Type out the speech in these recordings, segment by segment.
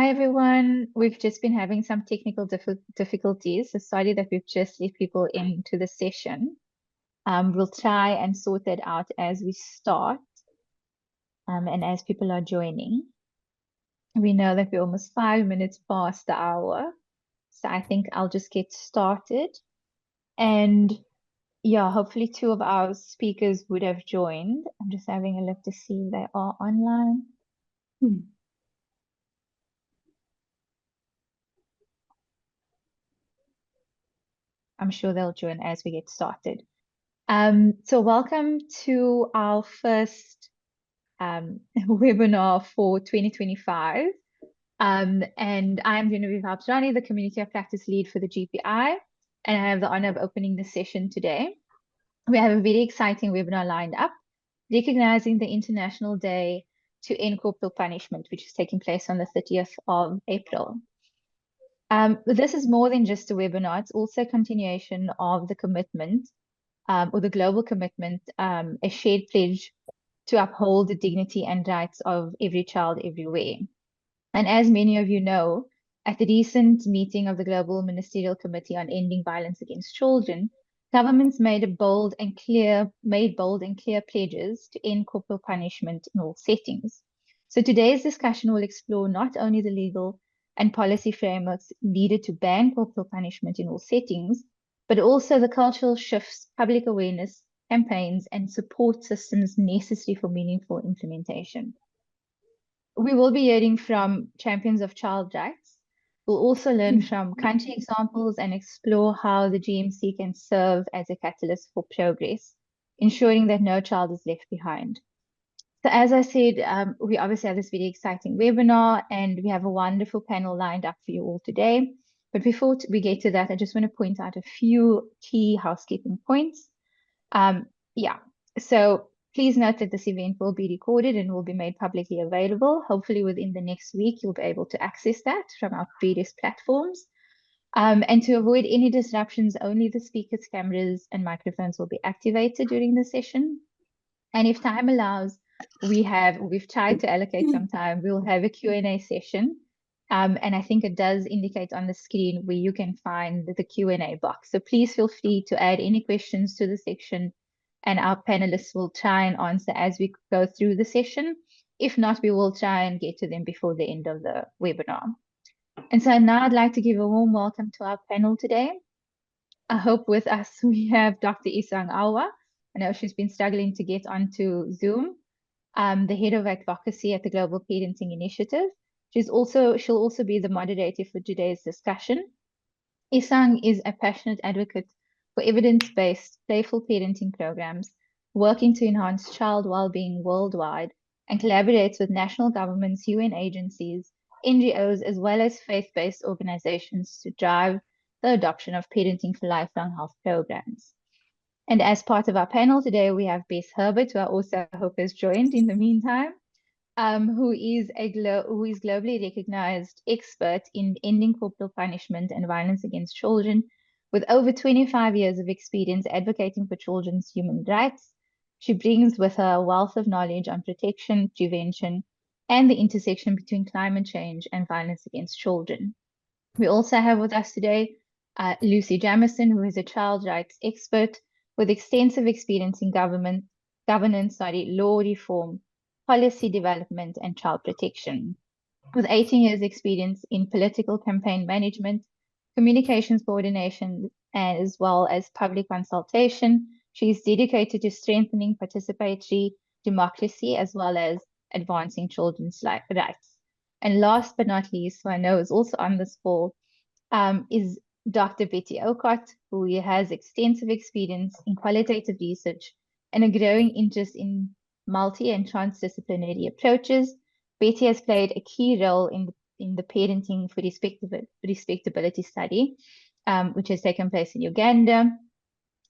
Hi, everyone. We've just been having some technical difficulties, so sorry that we've just let people into the session. We'll try and sort that out as we start and as people are joining. We know that we're almost 5 minutes past the hour, so I think I'll just get started. And yeah, hopefully 2 of our speakers would have joined. I'm just having a look to see if they are online. I'm sure they'll join as we get started. So welcome to our first webinar for 2025. And I'm Genevieve Alpsrani, the Community of Practice Lead for the GPI, and I have the honor of opening the session today. We have a very exciting webinar lined up, recognizing the International Day to End Corporal Punishment, which is taking place on the 30th of April. This is more than just a webinar, it's also a continuation of the commitment or the global commitment, a shared pledge to uphold the dignity and rights of every child everywhere. And as many of you know, at the recent meeting of the Global Ministerial Committee on Ending Violence Against Children, governments made bold and clear pledges to end corporal punishment in all settings. So today's discussion will explore not only the legal and policy frameworks needed to ban corporal punishment in all settings, but also the cultural shifts, public awareness, campaigns, and support systems necessary for meaningful implementation. We will be hearing from champions of child rights. We'll also learn from country examples and explore how the GMC can serve as a catalyst for progress, ensuring that no child is left behind. So as I said, we obviously have this very exciting webinar and we have a wonderful panel lined up for you all today. But before we get to that, I just want to point out a few key housekeeping points. So please note that this event will be recorded and will be made publicly available. Hopefully within the next week, you'll be able to access that from our various platforms. And to avoid any disruptions, only the speakers' cameras and microphones will be activated during the session. And if time allows, we've tried to allocate some time. We'll have a Q&A session. And I think it does indicate on the screen where you can find the Q&A box. So please feel free to add any questions to the section and our panelists will try and answer as we go through the session. If not, we will try and get to them before the end of the webinar. And so now I'd like to give a warm welcome to our panel today. I hope with us we have Dr. Isang Awa. I know she's been struggling to get onto Zoom, the head of advocacy at the Global Parenting Initiative. She'll also be the moderator for today's discussion. Isang is a passionate advocate for evidence-based playful parenting programs, working to enhance child well-being worldwide, and collaborates with national governments, UN agencies, NGOs, as well as faith-based organizations to drive the adoption of parenting for lifelong health programs. And as part of our panel today, we have Bess Herbert, who I also hope has joined in the meantime, who is globally recognized expert in ending corporal punishment and violence against children, with over 25 years of experience advocating for children's human rights. She brings with her a wealth of knowledge on protection, prevention, and the intersection between climate change and violence against children. We also have with us today Lucy Jamison, who is a child rights expert with extensive experience in governance, law reform, policy development, and child protection. With 18 years experience in political campaign management, communications coordination, as well as public consultation, she is dedicated to strengthening participatory democracy as well as advancing children's rights. And last but not least, who I know is also on this call, is Dr. Betty Okot, who has extensive experience in qualitative research and a growing interest in multi- and transdisciplinary approaches. Betty has played a key role in the Parenting for Respectability study, which has taken place in Uganda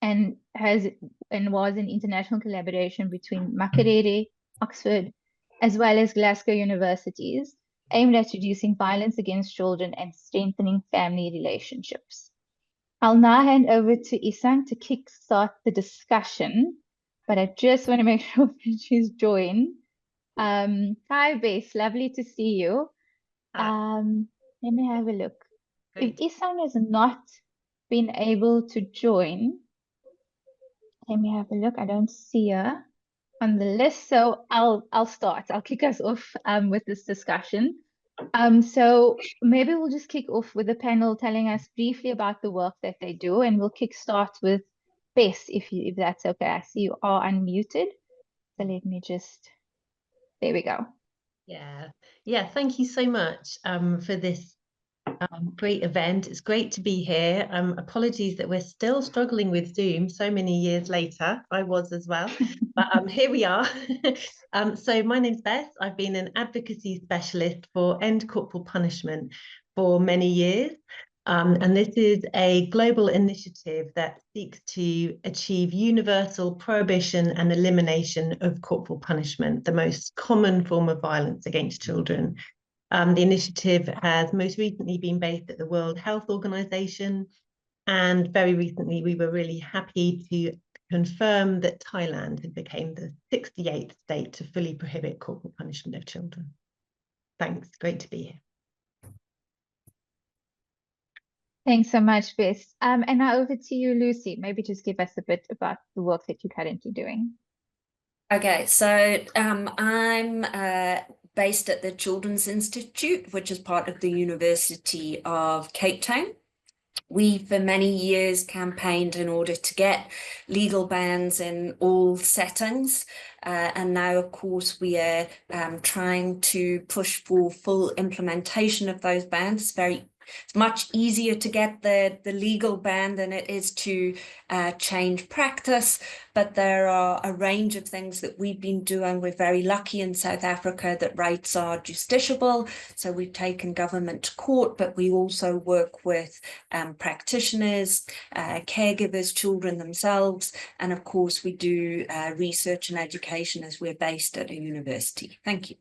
and was an international collaboration between Makerere, Oxford, as well as Glasgow universities, aimed at reducing violence against children and strengthening family relationships. I'll now hand over to Isang to kickstart the discussion, but I just want to make sure that she's joined. Hi, Bess, lovely to see you. Let me have a look. If Great. Isang has not been able to join, let me have a look. I don't see her on the list, so I'll start. I'll kick us off with this discussion. So maybe we'll just kick off with the panel telling us briefly about the work that they do, and we'll kick start with Bess, if that's okay. I see you are unmuted. So let me just, there we go. Yeah, thank you so much for this great event. It's great to be here. Apologies that we're still struggling with Zoom so many years later. I was as well, but here we are. So my name's Beth. I've been an advocacy specialist for End Corporal Punishment for many years. And this is a global initiative that seeks to achieve universal prohibition and elimination of corporal punishment, the most common form of violence against children. The initiative has most recently been based at the World Health Organization, and very recently we were really happy to confirm that Thailand had become the 68th state to fully prohibit corporal punishment of children. Thanks, great to be here. Thanks so much, Bess. And now over to you, Lucy. Maybe just give us a bit about the work that you're currently doing. Okay, so I'm based at the Children's Institute, which is part of the University of Cape Town. We, for many years, campaigned in order to get legal bans in all settings. And now, of course, we are trying to push for full implementation of those bans. It's much easier to get the legal ban than it is to change practice, but there are a range of things that we've been doing. We're very lucky in South Africa that rights are justiciable, so we've taken government to court, but we also work with practitioners, caregivers, children themselves, and of course we do research and education as we're based at a university. Thank you.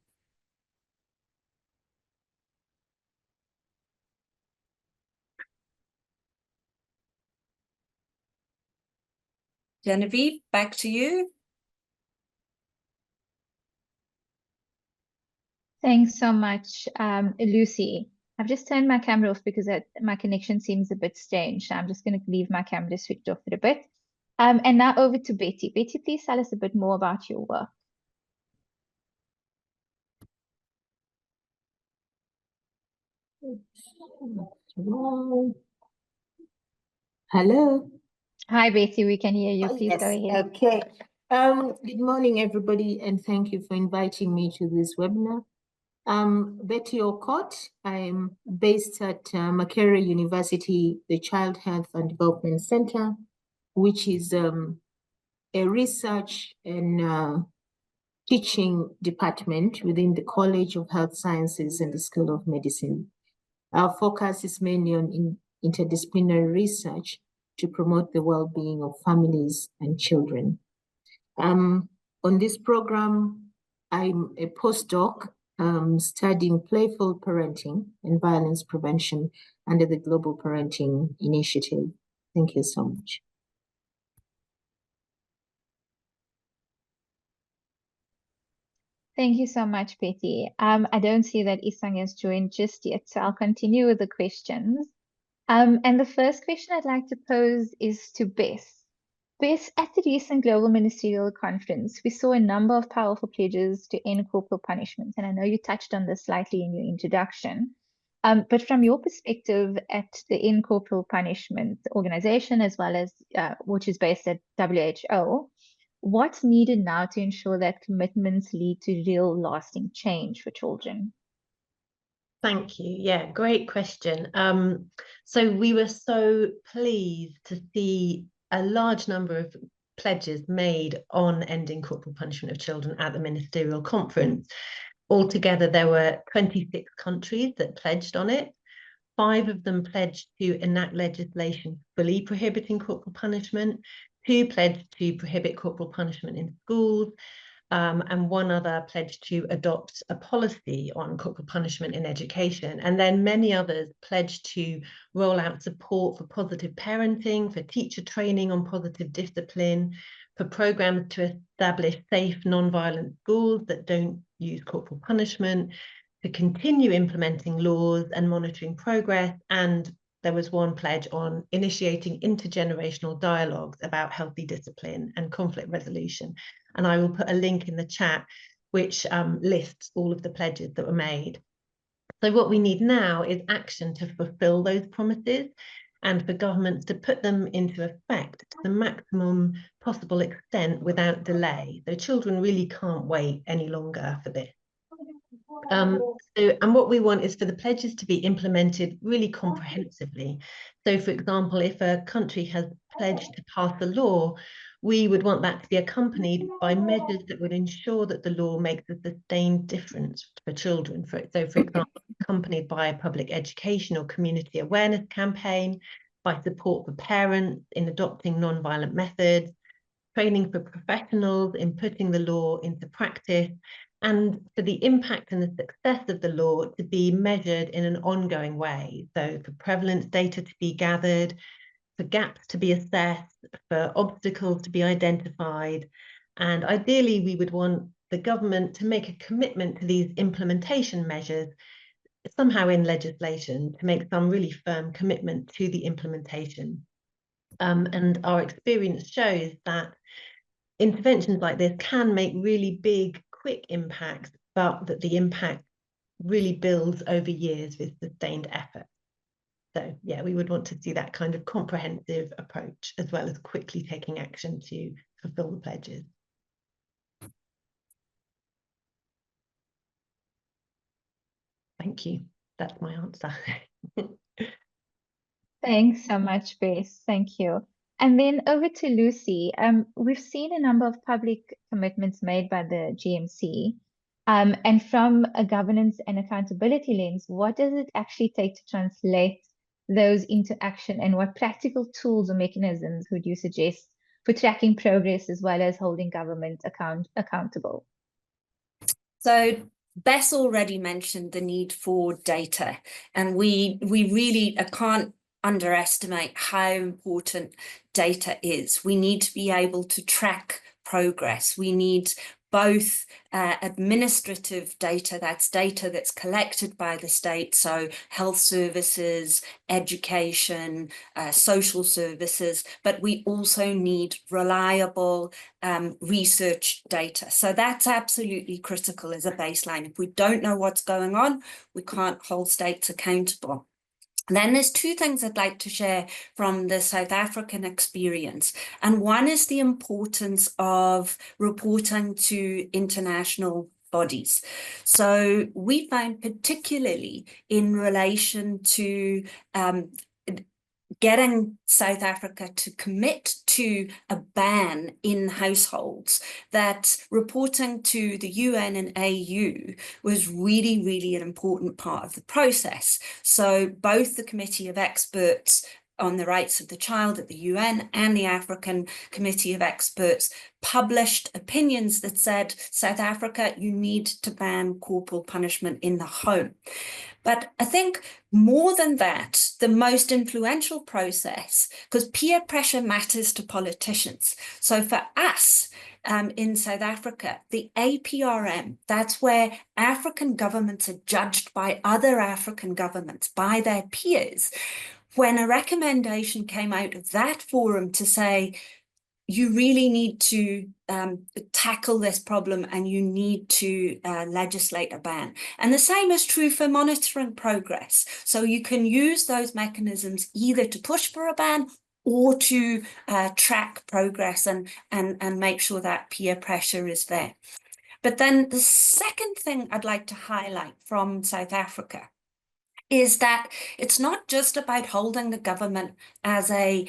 Genevieve, back to you. Thanks so much, Lucy. I've just turned my camera off because my connection seems a bit strange. So I'm just going to leave my camera switched off for a bit. And now over to Betty. Betty, please tell us a bit more about your work. Hello. Hi, Betty. We can hear you. Please go ahead. Okay. Good morning, everybody, and thank you for inviting me to this webinar. Betty Okot. I'm based at Makerere University, the Child Health and Development Center, which is a research and teaching department within the College of Health Sciences and the School of Medicine. Our focus is mainly on interdisciplinary research to promote the well-being of families and children. On this program, I'm a postdoc studying playful parenting and violence prevention under the Global Parenting Initiative. Thank you so much. Thank you so much, Betty. I don't see that Isang has joined just yet, so I'll continue with the questions. And the first question I'd like to pose is to Bess. Bess, at the recent Global Ministerial Conference, we saw a number of powerful pledges to end corporal punishment, and I know you touched on this slightly in your introduction. But from your perspective at the End Corporal Punishment organization, as well as which is based at WHO, what's needed now to ensure that commitments lead to real lasting change for children? Thank you. Yeah, great question. So we were so pleased to see a large number of pledges made on ending corporal punishment of children at the Ministerial Conference. Altogether, there were 26 countries that pledged on it. 5 of them pledged to enact legislation fully prohibiting corporal punishment. 2 pledged to prohibit corporal punishment in schools. And 1 other pledged to adopt a policy on corporal punishment in education. And then many others pledged to roll out support for positive parenting, for teacher training on positive discipline, for programs to establish safe, non-violent schools that don't use corporal punishment, to continue implementing laws and monitoring progress, and there was one pledge on initiating intergenerational dialogues about healthy discipline and conflict resolution. And I will put a link in the chat which lists all of the pledges that were made. So what we need now is action to fulfill those promises and for governments to put them into effect to the maximum possible extent without delay. So children really can't wait any longer for this. And what we want is for the pledges to be implemented really comprehensively. So, for example, if a country has pledged to pass a law, we would want that to be accompanied by measures that would ensure that the law makes a sustained difference for children. So, for example, accompanied by a public education or community awareness campaign, by support for parents in adopting non-violent methods, training for professionals in putting the law into practice, and for the impact and the success of the law to be measured in an ongoing way. So for prevalence data to be gathered, for gaps to be assessed, for obstacles to be identified. And ideally, we would want the government to make a commitment to these implementation measures somehow in legislation, to make some really firm commitment to the implementation. And our experience shows that interventions like this can make really big, quick impacts, but that the impact really builds over years with sustained effort. So yeah, we would want to see that kind of comprehensive approach, as well as quickly taking action to fulfill the pledges. Thank you. That's my answer. Thanks so much, Bess. Thank you. And then over to Lucy. We've seen a number of public commitments made by the GMC. And from a governance and accountability lens, what does it actually take to translate those into action, and what practical tools or mechanisms would you suggest for tracking progress as well as holding government accountable? So Bess already mentioned the need for data, and we really can't underestimate how important data is. We need to be able to track progress. We need both administrative data, that's data that's collected by the state, so health services, education, social services, but we also need reliable research data. So that's absolutely critical as a baseline. If we don't know what's going on, we can't hold states accountable. And then there's two things I'd like to share from the South African experience. And one is the importance of reporting to international bodies. So we found, particularly in relation to getting South Africa to commit to a ban in households, that reporting to the UN and AU was really an important part of the process. So both the Committee of Experts on the Rights of the Child at the UN and the African Committee of Experts published opinions that said, South Africa, you need to ban corporal punishment in the home. But I think more than that, the most influential process, because peer pressure matters to politicians. So for us in South Africa, the APRM, that's where African governments are judged by other African governments, by their peers. When a recommendation came out of that forum to say, you really need to tackle this problem and you need to legislate a ban. And the same is true for monitoring progress. So you can use those mechanisms either to push for a ban or to track progress and make sure that peer pressure is there. But then the second thing I'd like to highlight from South Africa is that it's not just about holding the government as a,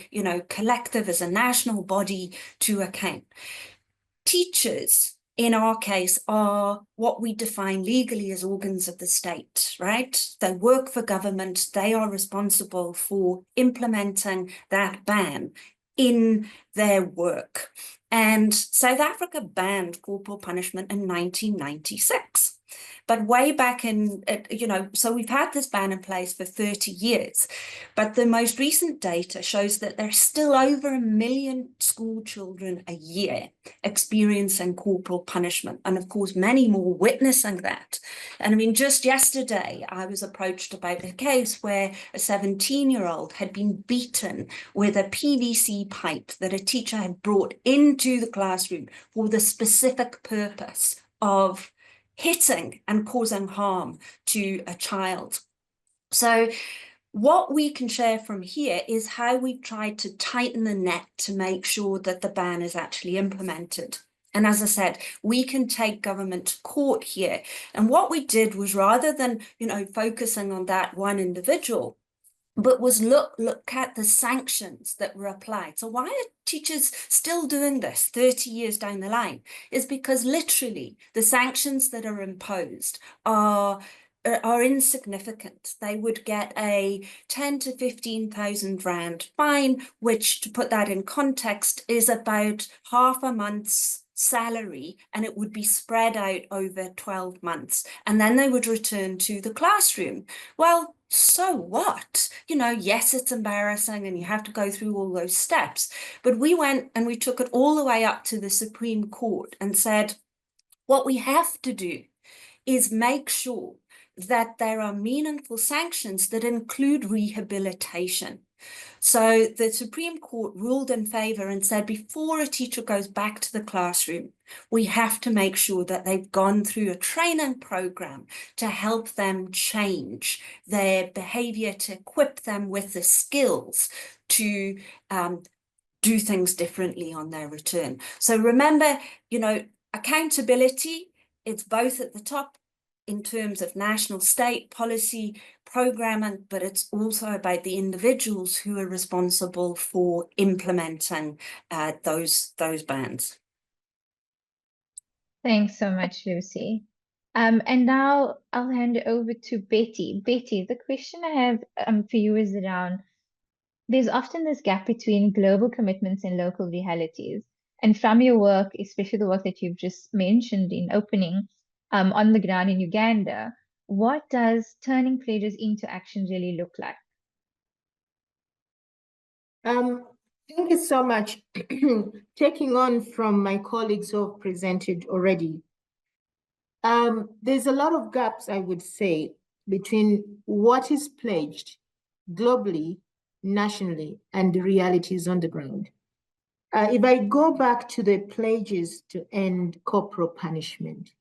collective, as a national body to account. Teachers, in our case, are what we define legally as organs of the state, right? They work for government. They are responsible for implementing that ban in their work. And South Africa banned corporal punishment in 1996. But way back in, so we've had this ban in place for 30 years, but the most recent data shows that there's still over 1 million school children a year experiencing corporal punishment, and of course many more witnessing that. And I mean, just yesterday I was approached about a case where a 17-year-old had been beaten with a PVC pipe that a teacher had brought into the classroom for the specific purpose of hitting and causing harm to a child. So what we can share from here is how we've tried to tighten the net to make sure that the ban is actually implemented. And as I said, we can take government to court here. And what we did was, rather than, focusing on that one individual, but was look at the sanctions that were applied. So why are teachers still doing this 30 years down the line? Is because literally the sanctions that are imposed are insignificant. They would get a 10 to 15,000 rand fine, which, to put that in context, is about half a month's salary, and it would be spread out over 12 months. And then they would return to the classroom. Well, so what? Yes, it's embarrassing and you have to go through all those steps. But we went and we took it all the way up to the Supreme Court and said, what we have to do is make sure that there are meaningful sanctions that include rehabilitation. So the Supreme Court ruled in favor and said, before a teacher goes back to the classroom, we have to make sure that they've gone through a training program to help them change their behavior, to equip them with the skills to do things differently on their return. So remember, accountability, it's both at the top in terms of national state policy programming, but it's also about the individuals who are responsible for implementing those bans. Thanks so much, Lucy. And now I'll hand it over to Betty. Betty, the question I have for you is around, there's often this gap between global commitments and local realities. And from your work, especially the work that you've just mentioned in opening, on the ground in Uganda, what does turning pledges into action really look like? Thank you so much. Taking on from my colleagues who have presented already, there's a lot of gaps, I would say, between what is pledged globally, nationally, and the realities on the ground. If I go back to the pledges to end corporal punishment,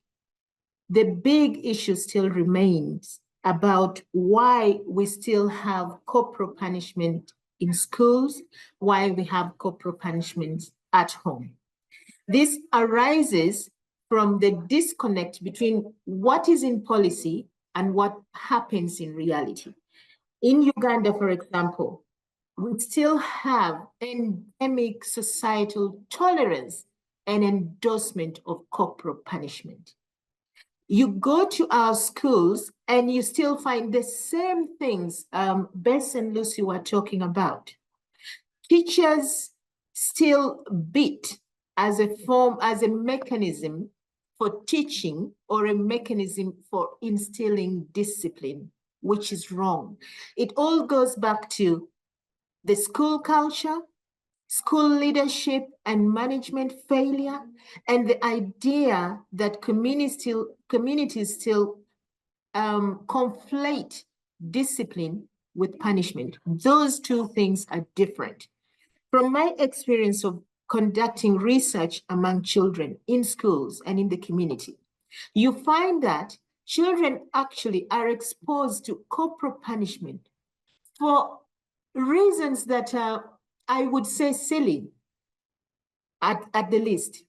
the big issue still remains about why we still have corporal punishment in schools, why we have corporal punishment at home. This arises from the disconnect between what is in policy and what happens in reality. In Uganda, for example, we still have endemic societal tolerance and endorsement of corporal punishment. You go to our schools and you still find the same things Bess and Lucy were talking about. Teachers still beat as a mechanism for teaching or a mechanism for instilling discipline, which is wrong. It all goes back to the school culture, school leadership and management failure, and the idea that communities still conflate discipline with punishment. Those two things are different. From my experience of conducting research among children in schools and in the community, you find that children actually are exposed to corporal punishment for reasons that I would say silly at the least,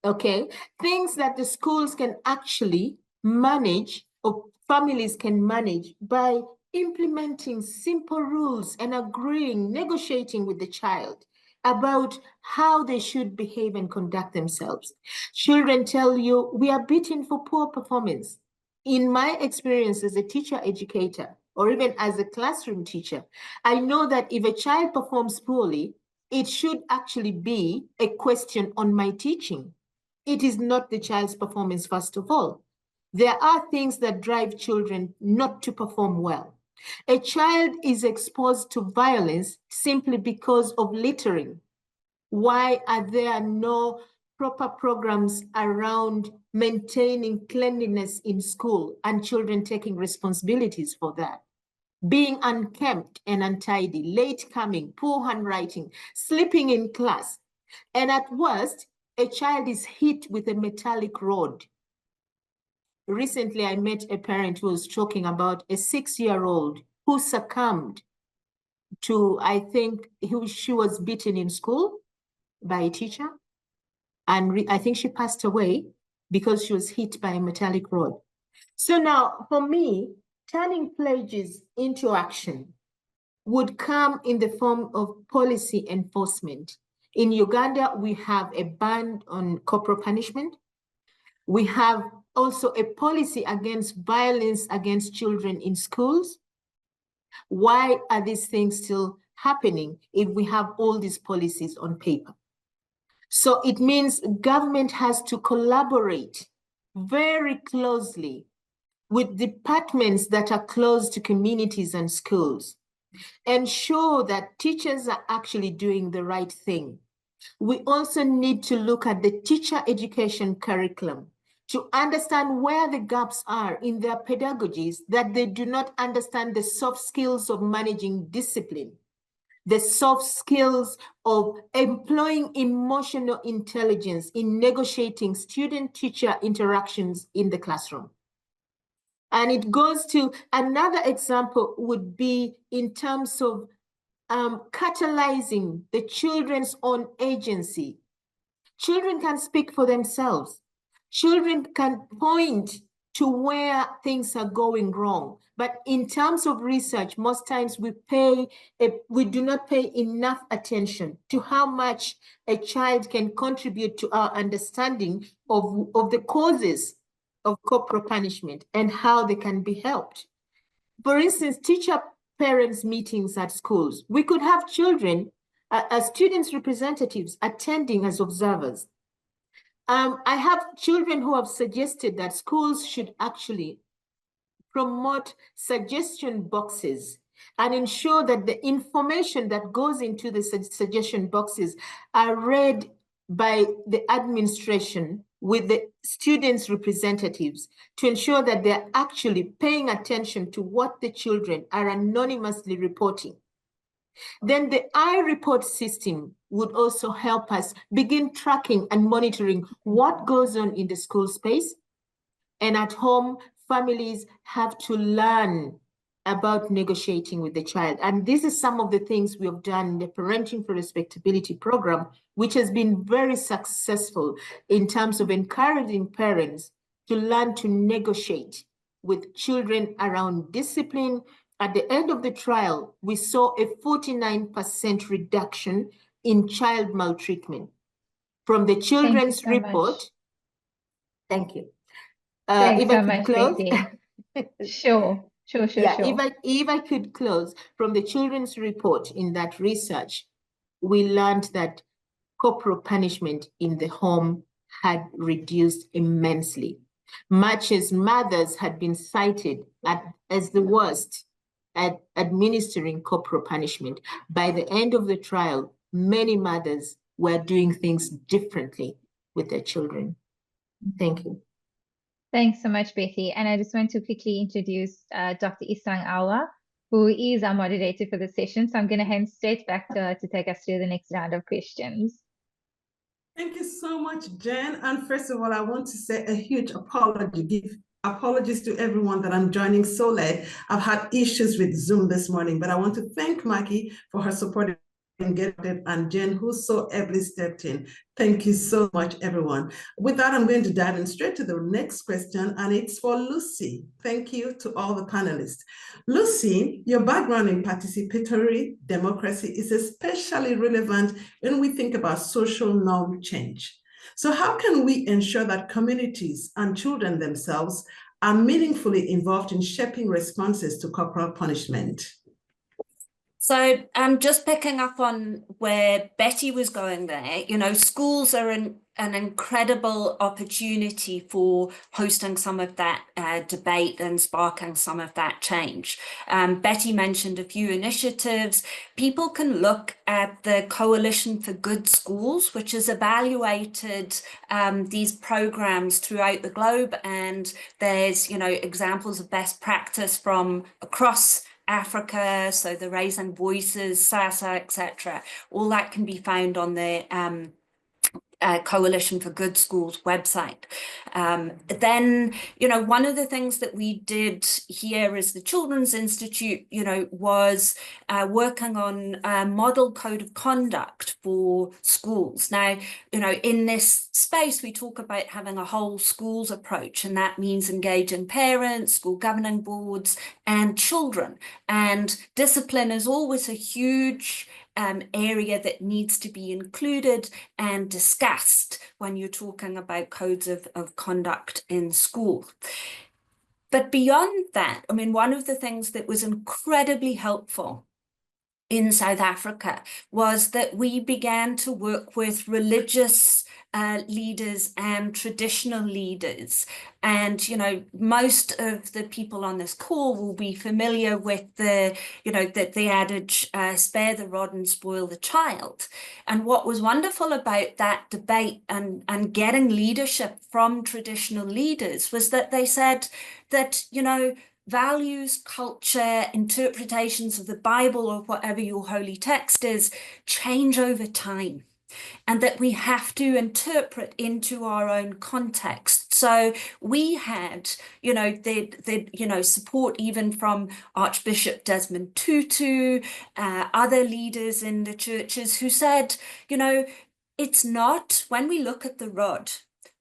okay? Things that the schools can actually manage or families can manage by implementing simple rules and agreeing, negotiating with the child about how they should behave and conduct themselves. Children tell you, we are beaten for poor performance. In my experience as a teacher educator, or even as a classroom teacher, I know that if a child performs poorly, it should actually be a question on my teaching. It is not the child's performance, first of all. There are things that drive children not to perform well. A child is exposed to violence simply because of littering. Why are there no proper programs around maintaining cleanliness in school and children taking responsibilities for that? Being unkempt and untidy, late coming, poor handwriting, sleeping in class. And at worst, a child is hit with a metallic rod. Recently, I met a parent who was talking about a 6-year-old who succumbed to, I think she was beaten in school by a teacher. And I think she passed away because she was hit by a metallic rod. So now, for me, turning pledges into action would come in the form of policy enforcement. In Uganda, we have a ban on corporal punishment. We have also a policy against violence against children in schools. Why are these things still happening if we have all these policies on paper? So it means government has to collaborate very closely with departments that are close to communities and schools, ensure that teachers are actually doing the right thing. We also need to look at the teacher education curriculum to understand where the gaps are in their pedagogies, that they do not understand the soft skills of managing discipline, the soft skills of employing emotional intelligence in negotiating student-teacher interactions in the classroom. And it goes to another example would be in terms of catalyzing the children's own agency. Children can speak for themselves. Children can point to where things are going wrong. But in terms of research, most times we do not pay enough attention to how much a child can contribute to our understanding of the causes of corporal punishment and how they can be helped. For instance, teacher-parents meetings at schools. We could have children as students' representatives attending as observers. I have children who have suggested that schools should actually promote suggestion boxes and ensure that the information that goes into the suggestion boxes are read by the administration with the students' representatives to ensure that they're actually paying attention to what the children are anonymously reporting. Then the iReport system would also help us begin tracking and monitoring what goes on in the school space. And at home, families have to learn about negotiating with the child. And this is some of the things we have done in the Parenting for Respectability program, which has been very successful in terms of encouraging parents to learn to negotiate with children around discipline. At the end of the trial, we saw a 49% reduction in child maltreatment. From the children's report. Thank you. Thanks so much, Betty. Sure. Yeah, if I could close, from the children's report in that research, we learned that corporal punishment in the home had reduced immensely, much as mothers had been cited as the worst at administering corporal punishment. By the end of the trial, many mothers were doing things differently with their children. Thank you. Thanks so much, Betty. And I just want to quickly introduce Dr. Isang Awa, who is our moderator for the session. So I'm going to hand straight back to her to take us through the next round of questions. Thank you so much, Jen. And first of all, I want to say a huge apologies to everyone that I'm joining so late. I've had issues with Zoom this morning, but I want to thank Maggie for her support and Jen, who so ably stepped in. Thank you so much, everyone. With that, I'm going to dive in straight to the next question, and it's for Lucy. Thank you to all the panelists. Lucy, your background in participatory democracy is especially relevant when we think about social norm change. So how can we ensure that communities and children themselves are meaningfully involved in shaping responses to corporal punishment? So just picking up on where Betty was going there, you know, schools are an incredible opportunity for hosting some of that debate and sparking some of that change. Betty mentioned a few initiatives. People can look at the Coalition for Good Schools, which has evaluated these programs throughout the globe, and there's, you know, examples of best practice from across Africa, so the Raising Voices, SASA, etc. All that can be found on the Coalition for Good Schools website. Then, you know, one of the things that we did here as the Children's Institute, you know, was working on a model code of conduct for schools. Now, you know, in this space, we talk about having a whole schools approach, and that means engaging parents, school governing boards, and children. And discipline is always a huge area that needs to be included and discussed when you're talking about codes of conduct in school. But beyond that, I mean, one of the things that was incredibly helpful in South Africa was that we began to work with religious leaders and traditional leaders. And, you know, most of the people on this call will be familiar with the, you know, the adage, spare the rod and spoil the child. And what was wonderful about that debate and getting leadership from traditional leaders was that they said that, you know, values, culture, interpretations of the Bible or whatever your holy text is change over time, and that we have to interpret into our own context. So we had, you know, the support even from Archbishop Desmond Tutu, other leaders in the churches who said, you know, it's not, when we look at the rod,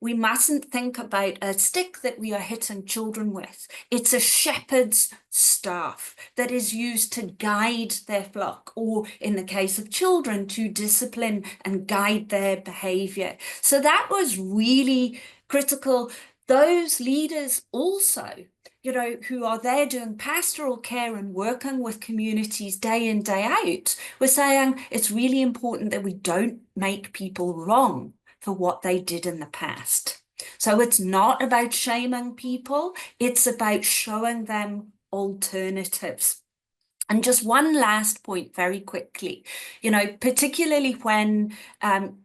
we mustn't think about a stick that we are hitting children with. It's a shepherd's staff that is used to guide their flock, or in the case of children, to discipline and guide their behavior. So that was really critical. Those leaders also, you know, who are there doing pastoral care and working with communities day in, day out, were saying it's really important that we don't make people wrong for what they did in the past. So it's not about shaming people, it's about showing them alternatives. And just one last point very quickly, you know, particularly when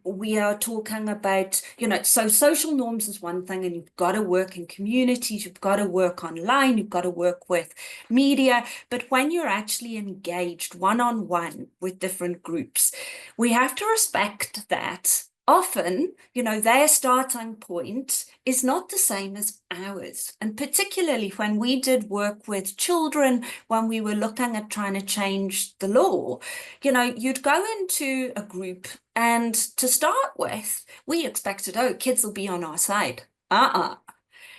we are talking about, you know, so social norms is one thing, and you've got to work in communities, you've got to work online, you've got to work with media, but when you're actually engaged one-on-one with different groups, we have to respect that often, you know, their starting point is not the same as ours. And particularly when we did work with children, when we were looking at trying to change the law, you know, you'd go into a group and to start with, we expected, oh, kids will be on our side.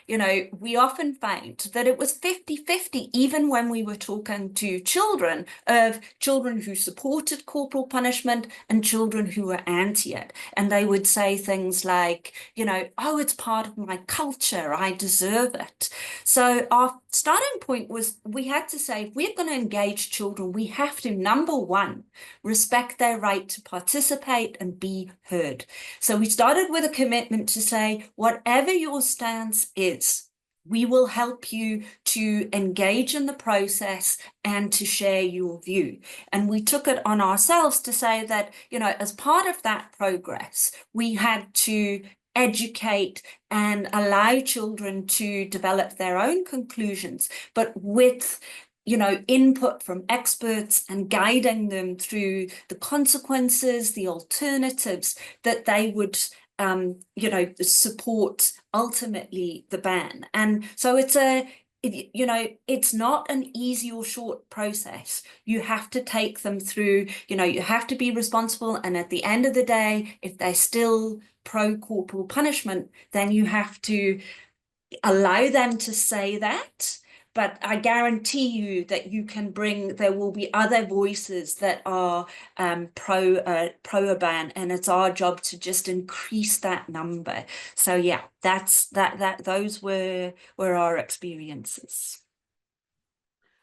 You know, we often found that it was 50-50, even when we were talking to children, of children who supported corporal punishment and children who were anti it. And they would say things like, you know, oh, it's part of my culture, I deserve it. So our starting point was, we had to say, if we're going to engage children, we have to, number one, respect their right to participate and be heard. So we started with a commitment to say, whatever your stance is, we will help you to engage in the process and to share your view. And we took it on ourselves to say that, you know, as part of that progress, we had to educate and allow children to develop their own conclusions, but with, you know, input from experts and guiding them through the consequences, the alternatives that they would you know, support ultimately the ban. And so it's you know, it's not an easy or short process. You have to take them through, you know, you have to be responsible. And at the end of the day, if they're still pro-corporal punishment, then you have to allow them to say that. But I guarantee you that you can bring, there will be other voices that are pro a ban, and it's our job to just increase that number. So yeah, those were our experiences.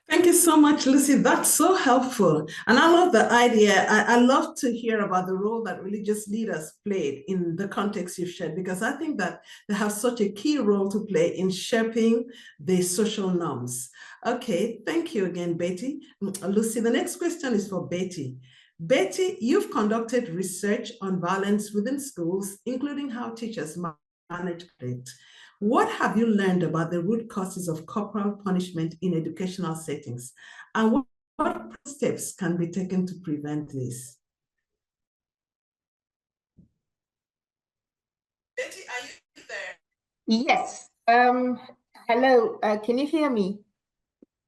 Thank you you so much, Lucy. That's so helpful. And I love the idea. I love to hear about the role that religious leaders played in the context you've shared, because I think that they have such a key role to play in shaping the social norms. Okay, thank you again, Betty. Lucy, the next question is for Betty. Betty, you've conducted research on violence within schools, including how teachers manage it. What have you learned about the root causes of corporal punishment in educational settings? And what steps can be taken to prevent this? Betty, are you there? Yes. Hello, can you hear me?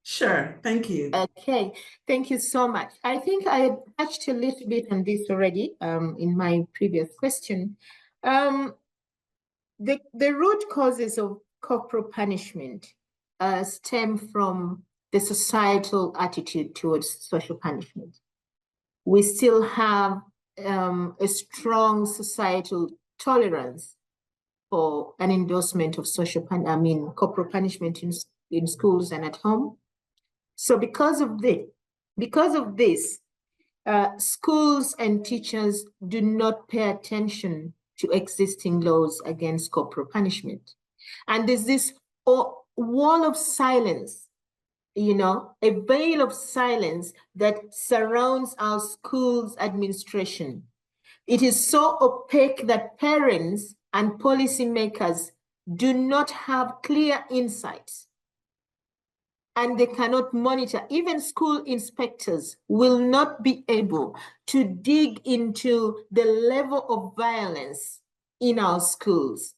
Sure, thank you. Okay, thank you so much. I think I had touched a little bit on this already in my previous question. The root causes of corporal punishment stem from the societal attitude towards social punishment. We still have a strong societal tolerance for an endorsement of corporal punishment in schools and at home. So because of this, schools and teachers do not pay attention to existing laws against corporal punishment. And there's this wall of silence, a veil of silence that surrounds our schools administration. It is so opaque that parents and policymakers do not have clear insights, and they cannot monitor. Even school inspectors will not be able to dig into the level of violence in our schools.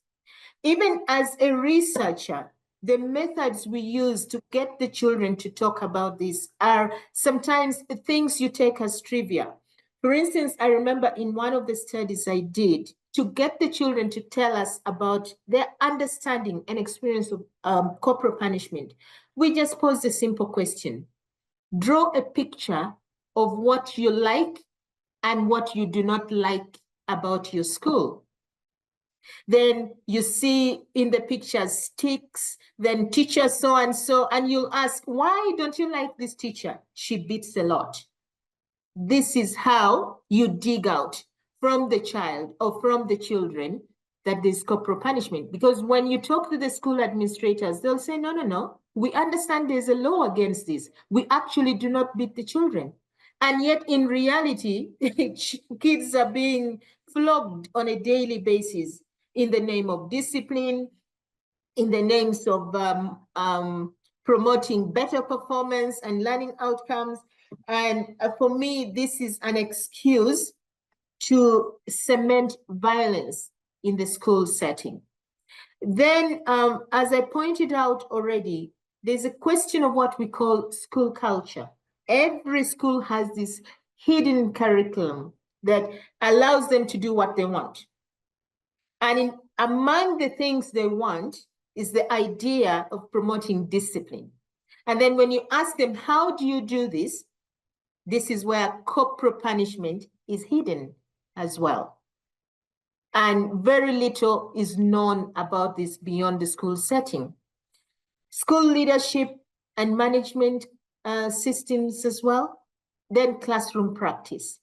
Even as a researcher, the methods we use to get the children to talk about this are sometimes things you take as trivia. For instance, I remember in one of the studies I did, to get the children to tell us about their understanding and experience of corporal punishment, we just posed a simple question. Draw a picture of what you like and what you do not like about your school. Then you see in the picture sticks, then teacher so-and-so, and you'll ask, why don't you like this teacher? She beats a lot. This is how you dig out from the child or from the children that there's corporal punishment. Because when you talk to the school administrators, they'll say, no, we understand there's a law against this. We actually do not beat the children. And yet in reality, kids are being flogged on a daily basis in the name of discipline, in the names of promoting better performance and learning outcomes. And for me, this is an excuse to cement violence in the school setting. Then, as I pointed out already, there's a question of what we call school culture. Every school has this hidden curriculum that allows them to do what they want. And among the things they want is the idea of promoting discipline. And then when you ask them, how do you do this? This is where corporal punishment is hidden as well. And very little is known about this beyond the school setting. School leadership and management systems as well, then classroom practice.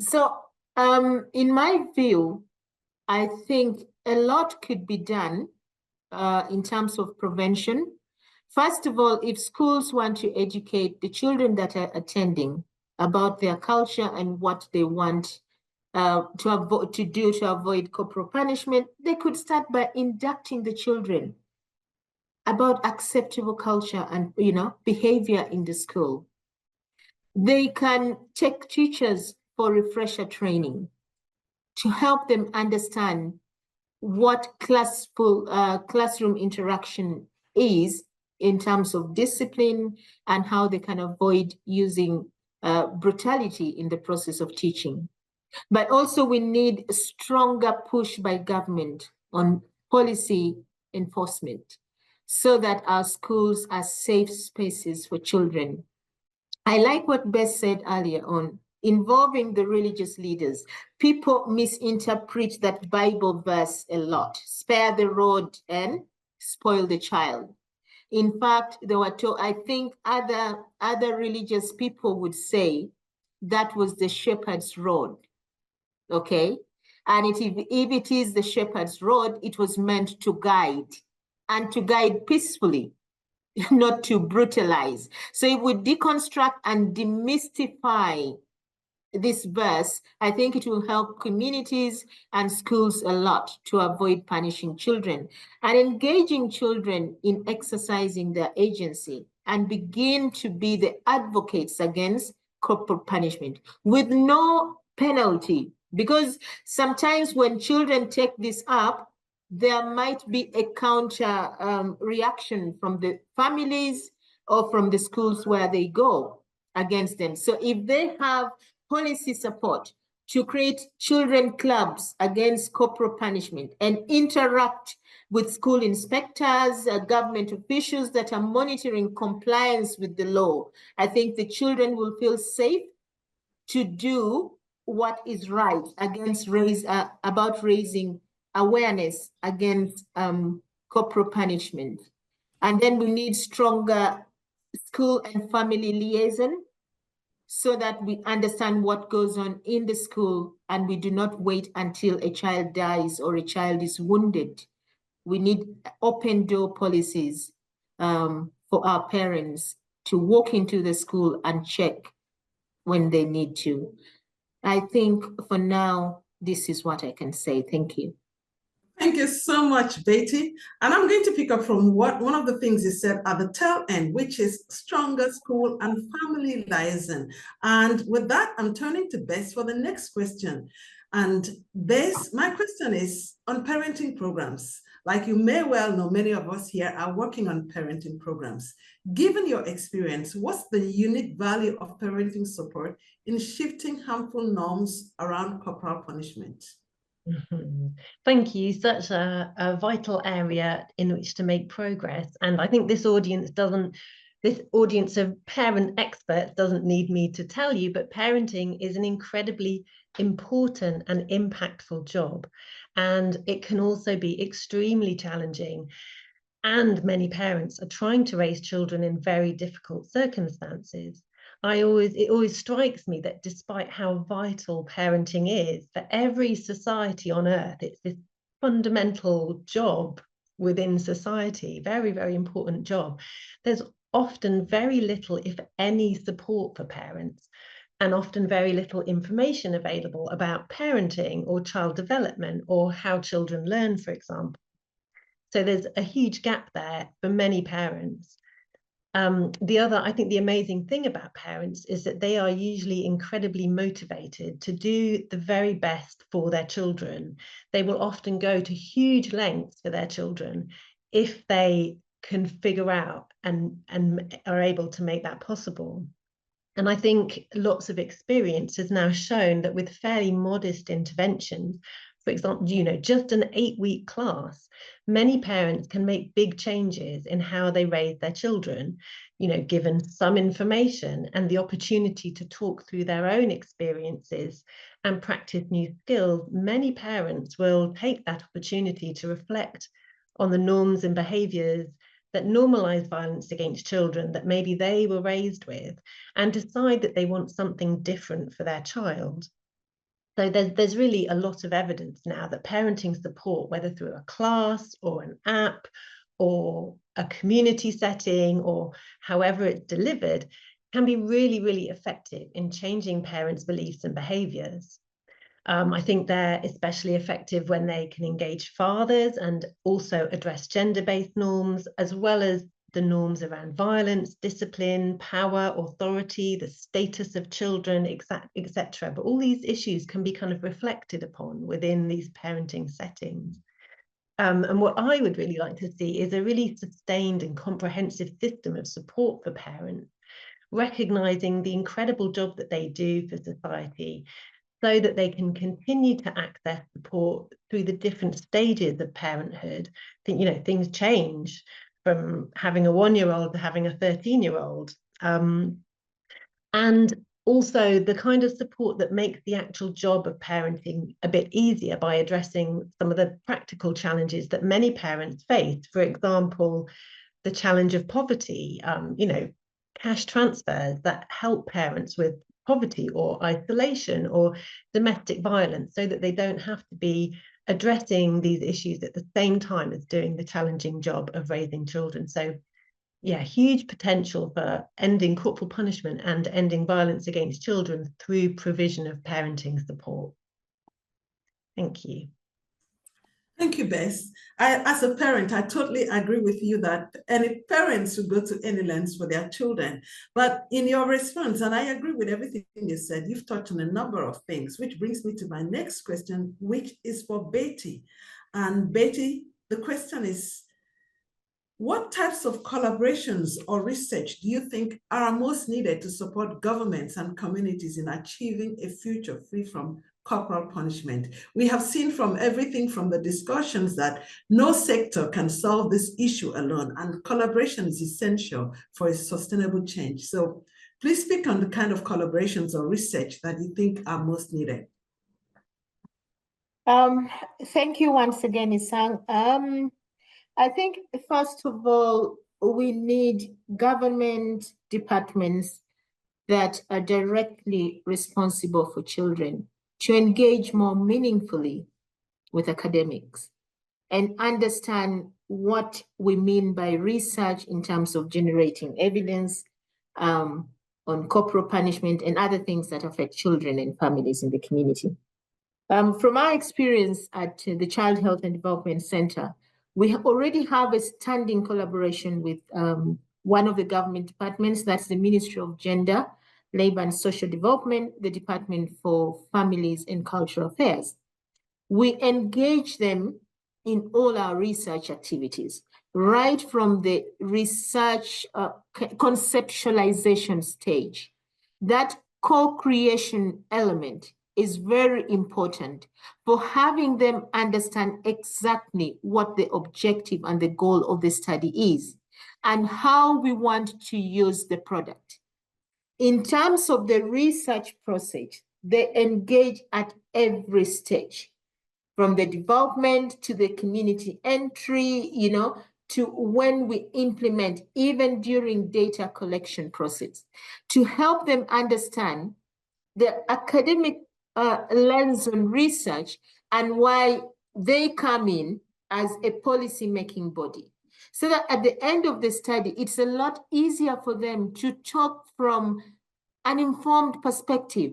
So in my view, I think a lot could be done in terms of prevention. First of all, if schools want to educate the children that are attending about their culture and what they want to do to avoid corporal punishment, they could start by inducting the children about acceptable culture and behavior in the school. They can take teachers for refresher training to help them understand what classroom interaction is in terms of discipline and how they can avoid using brutality in the process of teaching. But also we need a stronger push by government on policy enforcement so that our schools are safe spaces for children. I like what Beth said earlier on, involving the religious leaders. People misinterpret that Bible verse a lot. Spare the rod and spoil the child. In fact, I think other religious people would say that was the shepherd's rod, okay? And if it is the shepherd's rod, it was meant to guide, and to guide peacefully, not to brutalize. So if we deconstruct and demystify this verse, I think it will help communities and schools a lot to avoid punishing children and engaging children in exercising their agency and begin to be the advocates against corporal punishment with no penalty. Because sometimes when children take this up, there might be a counter reaction from the families or from the schools where they go against them. So if they have policy support to create children clubs against corporal punishment and interact with school inspectors, government officials that are monitoring compliance with the law, I think the children will feel safe to do what is right about raising awareness against corporal punishment. And then we need stronger school and family liaison so that we understand what goes on in the school and we do not wait until a child dies or a child is wounded. We need open door policies for our parents to walk into the school and check when they need to. I think for now, this is what I can say. Thank you. Thank you so much, Betty. And I'm going to pick up from one of the things you said at the tail end, which is stronger school and family liaison. And with that, I'm turning to Bess for the next question. And Bess, my question is on parenting programs. Like you may well know, many of us here are working on parenting programs. Given your experience, what's the unique value of parenting support in shifting harmful norms around corporal punishment? Thank you. Such a vital area in which to make progress. And I think this audience of parent experts doesn't need me to tell you, but parenting is an incredibly important and impactful job. And it can also be extremely challenging. And many parents are trying to raise children in very difficult circumstances. It always strikes me that despite how vital parenting is for every society on earth, it's this fundamental job within society, very, very important job. There's often very little, if any, support for parents, and often very little information available about parenting or child development or how children learn, for example. So there's a huge gap there for many parents. I think the amazing thing about parents is that they are usually incredibly motivated to do the very best for their children. They will often go to huge lengths for their children if they can figure out and are able to make that possible. And I think lots of experience has now shown that with fairly modest interventions, for example, just an 8-week class, many parents can make big changes in how they raise their children, given some information and the opportunity to talk through their own experiences and practice new skills. Many parents will take that opportunity to reflect on the norms and behaviors that normalize violence against children that maybe they were raised with and decide that they want something different for their child. So there's really a lot of evidence now that parenting support, whether through a class or an app or a community setting or however it's delivered, can be really, really effective in changing parents' beliefs and behaviors. I think they're especially effective when they can engage fathers and also address gender-based norms, as well as the norms around violence, discipline, power, authority, the status of children, etc. But all these issues can be kind of reflected upon within these parenting settings. And what I would really like to see is a really sustained and comprehensive system of support for parents, recognizing the incredible job that they do for society, so that they can continue to access support through the different stages of parenthood. Things change from having a 1-year-old to having a 13-year-old. And also the kind of support that makes the actual job of parenting a bit easier by addressing some of the practical challenges that many parents face. For example, the challenge of poverty, you know, cash transfers that help parents with poverty or isolation or domestic violence, so that they don't have to be addressing these issues at the same time as doing the challenging job of raising children. So yeah, huge potential for ending corporal punishment and ending violence against children through provision of parenting support. Thank you. Thank you, Bess. As a parent, I totally agree with you that any parents should go to any lengths for their children. But in your response, and I agree with everything you said, you've touched on a number of things, which brings me to my next question, which is for Betty. And Betty, the question is, what types of collaborations or research do you think are most needed to support governments and communities in achieving a future free from corporal punishment? We have seen from everything from the discussions that no sector can solve this issue alone, and collaboration is essential for a sustainable change. So please speak on the kind of collaborations or research that you think are most needed. Thank you once again, Isang. I think, first of all, we need government departments that are directly responsible for children to engage more meaningfully with academics and understand what we mean by research in terms of generating evidence on corporal punishment and other things that affect children and families in the community. From our experience at the Child Health and Development Center, we already have a standing collaboration with one of the government departments, that's the Ministry of Gender, Labor and Social Development, the Department for Families and Cultural Affairs. We engage them in all our research activities, right from the research conceptualization stage. That co-creation element is very important for having them understand exactly what the objective and the goal of the study is and how we want to use the product. In terms of the research process, they engage at every stage, from the development to the community entry, you know, to when we implement, even during data collection process, to help them understand the academic lens on research and why they come in as a policy-making body. So that at the end of the study, it's a lot easier for them to talk from an informed perspective,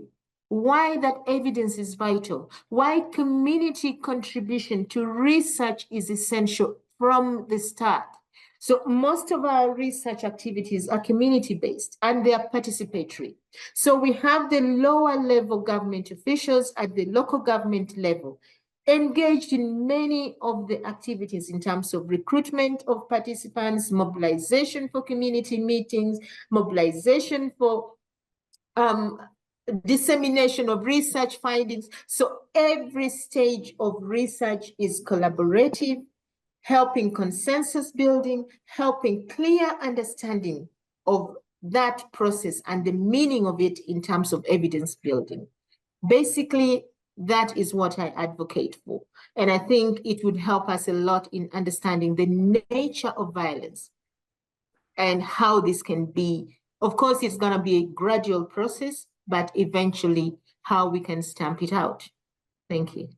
why that evidence is vital, why community contribution to research is essential from the start. So most of our research activities are community-based and they are participatory. So we have the lower level government officials at the local government level engaged in many of the activities in terms of recruitment of participants, mobilization for community meetings, mobilization for dissemination of research findings. So every stage of research is collaborative, helping consensus building, helping clear understanding of that process and the meaning of it in terms of evidence building. Basically, that is what I advocate for. And I think it would help us a lot in understanding the nature of violence and how this can be. Of course, it's going to be a gradual process, but eventually how we can stamp it out. Thank you.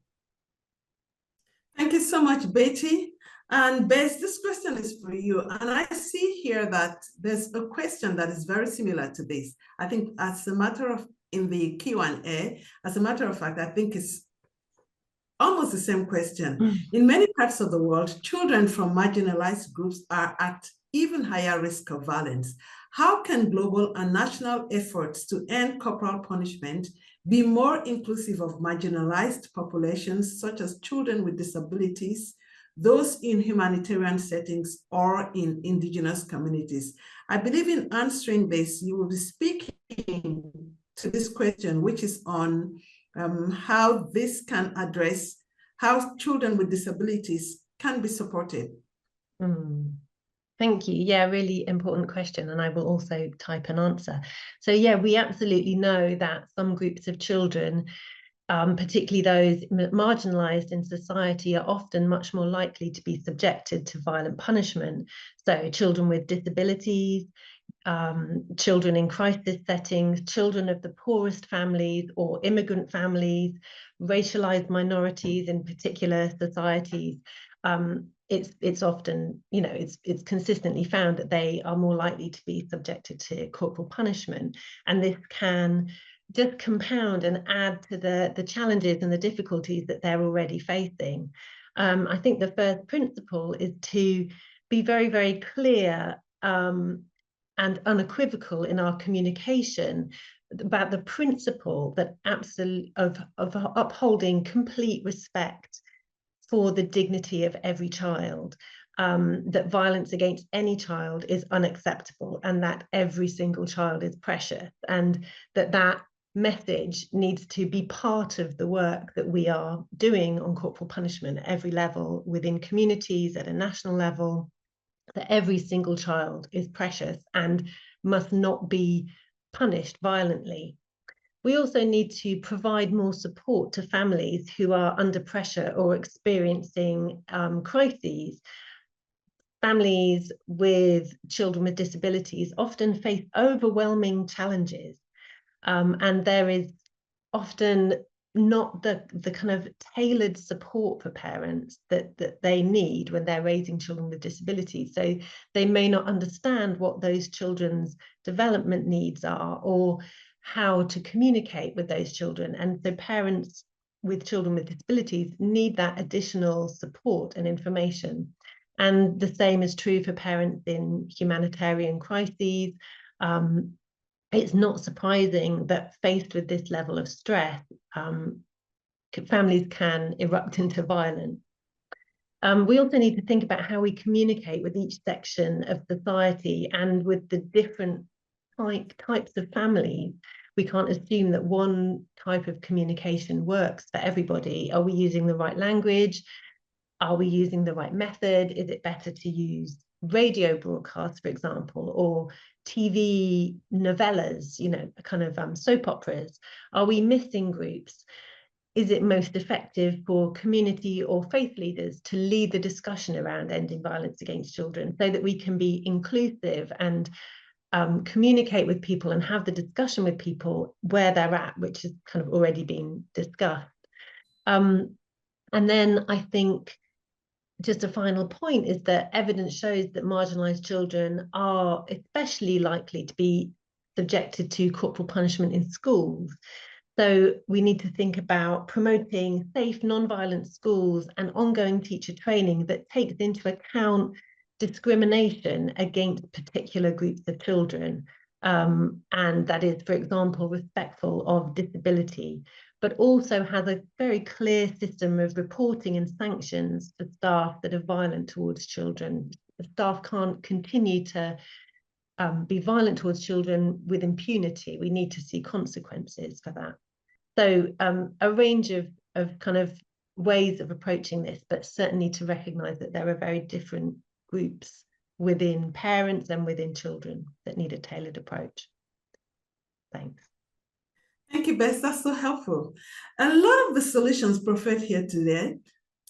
Thank you so much, Betty. And Bess, this question is for you. And I see here that there's a question that is very similar to this. I think as a matter of, in the Q&A, as a matter of fact, I think it's almost the same question. In many parts of the world, children from marginalized groups are at even higher risk of violence. How can global and national efforts to end corporal punishment be more inclusive of marginalized populations, such as children with disabilities, those in humanitarian settings, or in indigenous communities? I believe in answering this, you will be speaking to this question, which is on how this can address how children with disabilities can be supported. Thank you. Yeah, really important question. And I will also type an answer. So yeah, we absolutely know that some groups of children particularly those marginalised in society, are often much more likely to be subjected to violent punishment. So children with disabilities, children in crisis settings, children of the poorest families or immigrant families, racialized minorities in particular societies. It's often, you know, it's consistently found that they are more likely to be subjected to corporal punishment, and this can just compound and add to the challenges and the difficulties that they're already facing. I think the first principle is to be very, very clear and unequivocal in our communication about the principle that of upholding complete respect for the dignity of every child, that violence against any child is unacceptable, and that every single child is precious, and that message needs to be part of the work that we are doing on corporal punishment at every level, within communities, at a national level, that every single child is precious and must not be punished violently. We also need to provide more support to families who are under pressure or experiencing crises. Families with children with disabilities often face overwhelming challenges, and there is often not the kind of tailored support for parents that they need when they're raising children with disabilities. So they may not understand what those children's development needs are, or how to communicate with those children. And so parents with children with disabilities need that additional support and information. And the same is true for parents in humanitarian crises. It's not surprising that faced with this level of stress, families can erupt into violence. We also need to think about how we communicate with each section of society and with the different types of families. We can't assume that one type of communication works for everybody. Are we using the right language? Are we using the right method? Is it better to use radio broadcasts, for example, or TV novellas, you know, kind of soap operas? Are we missing groups? Is it most effective for community or faith leaders to lead the discussion around ending violence against children, so that we can be inclusive and communicate with people and have the discussion with people where they're at, which has kind of already been discussed? And then I think just a final point is that evidence shows that marginalised children are especially likely to be subjected to corporal punishment in schools. So we need to think about promoting safe, non-violent schools and ongoing teacher training that takes into account discrimination against particular groups of children. And that is, for example, respectful of disability, but also has a very clear system of reporting and sanctions for staff that are violent towards children. The staff can't continue to be violent towards children with impunity. We need to see consequences for that. So a range of kind of ways of approaching this, but certainly to recognise that there are very different groups within parents and within children that need a tailored approach. Thanks. Thank you, Bess. That's so helpful. A lot of the solutions proffered here today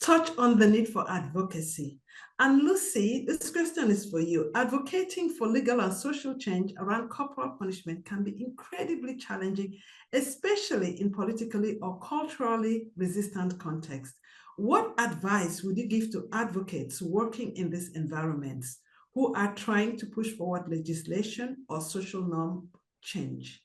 touch on the need for advocacy. And Lucy, this question is for you. Advocating for legal and social change around corporal punishment can be incredibly challenging, especially in politically or culturally resistant contexts. What advice would you give to advocates working in these environments who are trying to push forward legislation or social norm change?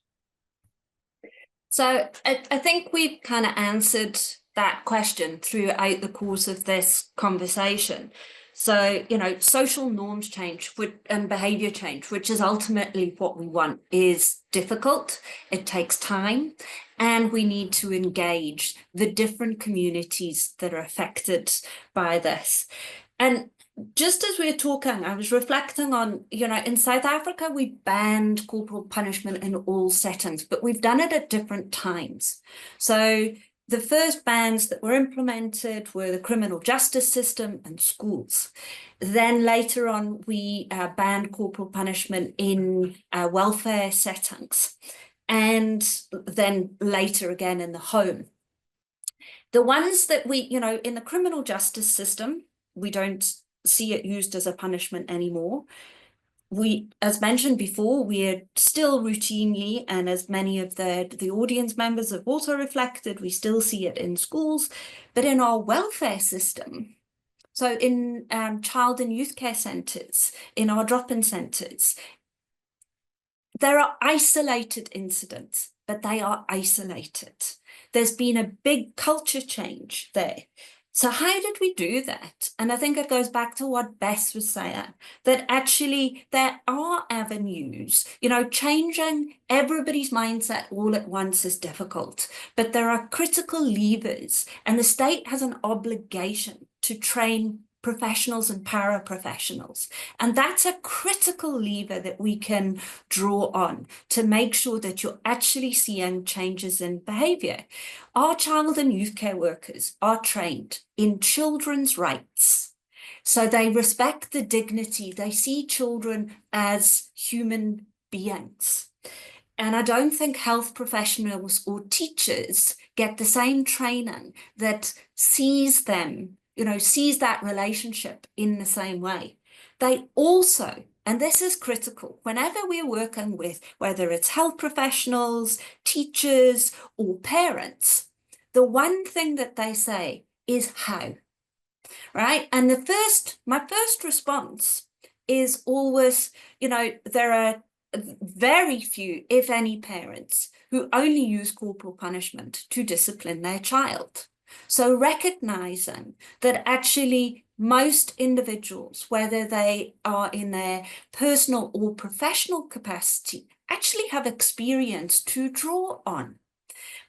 So I think we've kind of answered that question throughout the course of this conversation. So, you know, social norms change and behavior change, which is ultimately what we want, is difficult. It takes time, and we need to engage the different communities that are affected by this. And just as we were talking, I was reflecting on, you know, in South Africa, we banned corporal punishment in all settings, but we've done it at different times. So the first bans that were implemented were the criminal justice system and schools. Then later on, we banned corporal punishment in welfare settings, and then later again in the home. The ones that we, in the criminal justice system, we don't see it used as a punishment anymore. We, as mentioned before, we are still routinely, and as many of the audience members have also reflected, we still see it in schools, but in our welfare system, so in child and youth care centres, in our drop-in centres, there are isolated incidents, but they are isolated. There's been a big culture change there. So how did we do that? And I think it goes back to what Bess was saying, that actually there are avenues, changing everybody's mindset all at once is difficult, but there are critical levers, and the state has an obligation to train professionals and paraprofessionals. And that's a critical lever that we can draw on to make sure that you're actually seeing changes in behaviour. Our child and youth care workers are trained in children's rights. So they respect the dignity, they see children as human beings. And I don't think health professionals or teachers get the same training that sees them, sees that relationship in the same way. They also, and this is critical, whenever we're working with, whether it's health professionals, teachers, or parents, the one thing that they say is how, right? And my first response is always, there are very few, if any, parents who only use corporal punishment to discipline their child. So recognizing that actually most individuals, whether they are in their personal or professional capacity, actually have experience to draw on,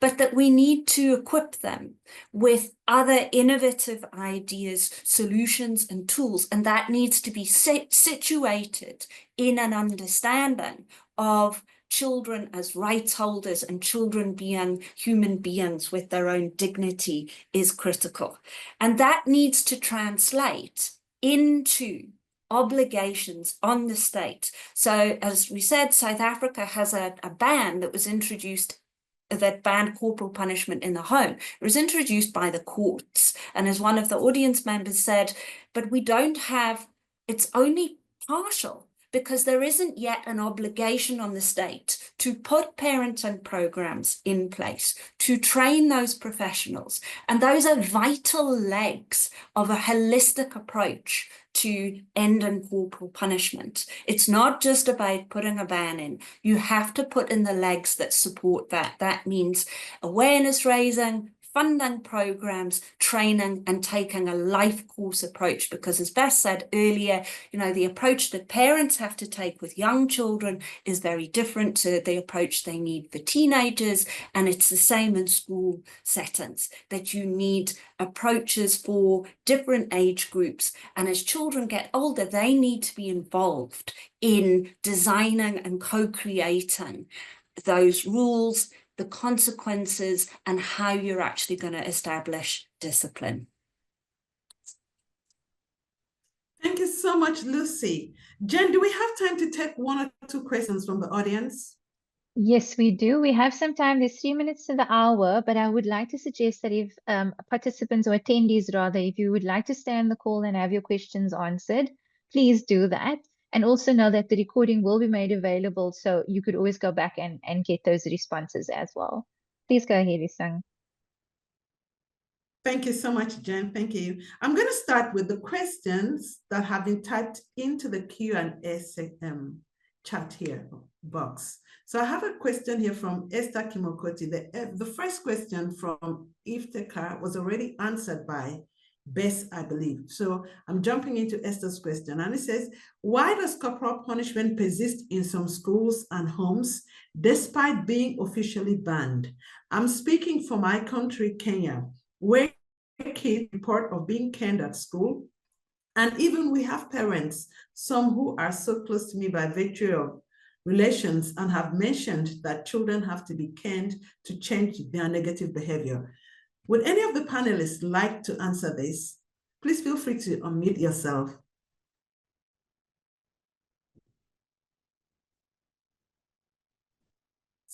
but that we need to equip them with other innovative ideas, solutions, and tools, and that needs to be situated in an understanding of children as rights holders and children being human beings with their own dignity is critical. And that needs to translate into obligations on the state. So as we said, South Africa has a ban that was introduced that banned corporal punishment in the home. It was introduced by the courts. And as one of the audience members said, but we don't have, it's only partial, because there isn't yet an obligation on the state to put parenting programs in place, to train those professionals. And those are vital legs of a holistic approach to ending corporal punishment. It's not just about putting a ban in. You have to put in the legs that support that. That means awareness raising, funding programs, training, and taking a life course approach, because as Beth said earlier, the approach that parents have to take with young children is very different to the approach they need for teenagers, and it's the same in school settings, that you need approaches for different age groups, and as children get older, they need to be involved in designing and co-creating those rules, the consequences, and how you're actually going to establish discipline. Thank you so much, Lucy. Jen, do we have time to take one or two questions from the audience? Yes, we do. We have some time. There's 3 minutes to the hour, but I would like to suggest that if participants or attendees rather, if you would like to stay on the call and have your questions answered, please do that. And also know that the recording will be made available, so you could always go back and get those responses as well. Please go ahead, Isang. Thank you so much, Jen. Thank you. I'm going to start with the questions that have been typed into the Q&A chat here box. So I have a question here from Esther Kimokoti. The first question from Iftikhar was already answered by Bess, I believe. So I'm jumping into Esther's question, and it says, why does corporal punishment persist in some schools and homes despite being officially banned? I'm speaking for my country, Kenya, where kids report of being canned at school. And even we have parents, some who are so close to me by virtue of relations, and have mentioned that children have to be canned to change their negative behavior. Would any of the panelists like to answer this? Please feel free to unmute yourself.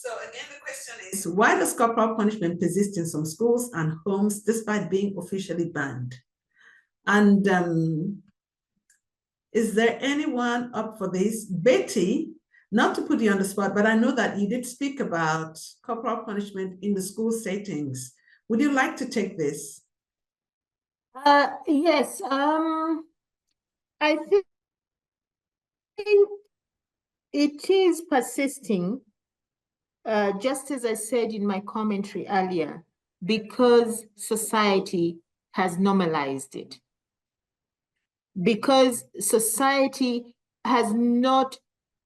So again, the question is, why does corporal punishment persist in some schools and homes despite being officially banned? And is there anyone up for this? Betty, not to put you on the spot, but I know that you did speak about corporal punishment in the school settings. Would you like to take this? Yes, I think it is persisting, just as I said in my commentary earlier, because society has normalized it. Because society has not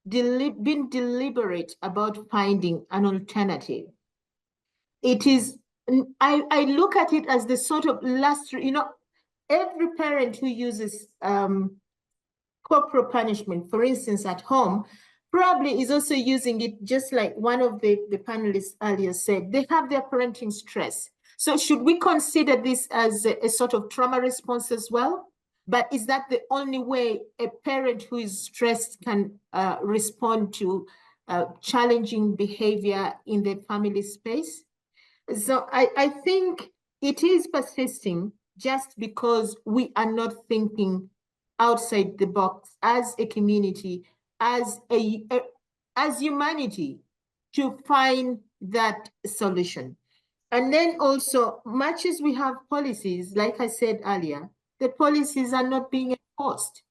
been deliberate about finding an alternative. It is, I look at it as the sort of last, every parent who uses corporal punishment, for instance, at home, probably is also using it just like one of the panelists earlier said. They have their parenting stress. So should we consider this as a sort of trauma response as well? But is that the only way a parent who is stressed can respond to challenging behavior in the family space? So I think it is persisting just because we are not thinking outside the box as a community, as humanity, to find that solution. And then also, much as we have policies, like I said earlier, the policies are not being enforced.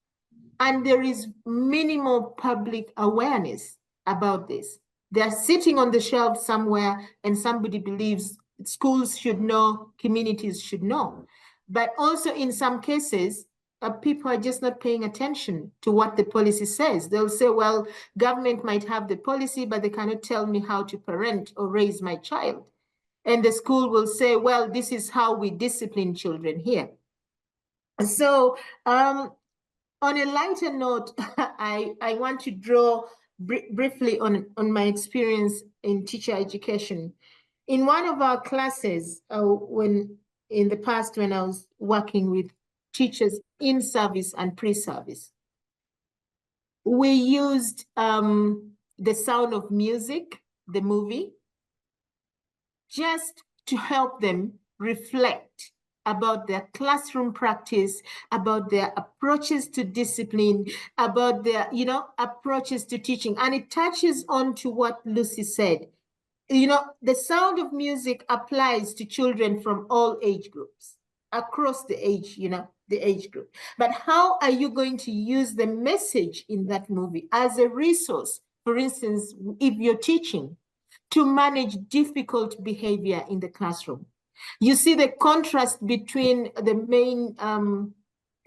And there is minimal public awareness about this. They're sitting on the shelf somewhere and somebody believes schools should know, communities should know. But also in some cases, people are just not paying attention to what the policy says. They'll say, well, government might have the policy, but they cannot tell me how to parent or raise my child. And the school will say, well, this is how we discipline children here. So on a lighter note, I want to draw briefly on my experience in teacher education. In one of our classes, in the past when I was working with teachers in service and pre-service, we used The Sound of Music, the movie, just to help them reflect about their classroom practice, about their approaches to discipline, about their, approaches to teaching. And it touches on to what Lucy said. The Sound of Music applies to children from all age groups, across the age, the age group. But how are you going to use the message in that movie as a resource, for instance, if you're teaching, to manage difficult behavior in the classroom? You see the contrast between the main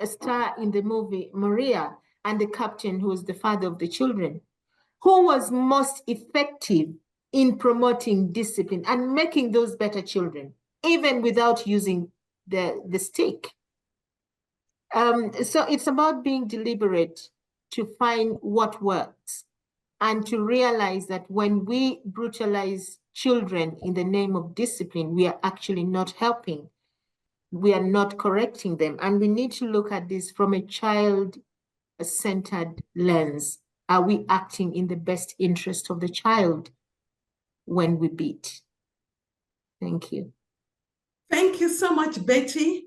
star in the movie, Maria, and the captain, who was the father of the children. Who was most effective in promoting discipline and making those better children, even without using the stick? So it's about being deliberate to find what works and to realize that when we brutalize children in the name of discipline, we are actually not helping. We are not correcting them. And we need to look at this from a child-centered lens. Are we acting in the best interest of the child when we beat? Thank you. Thank you so much, Betty.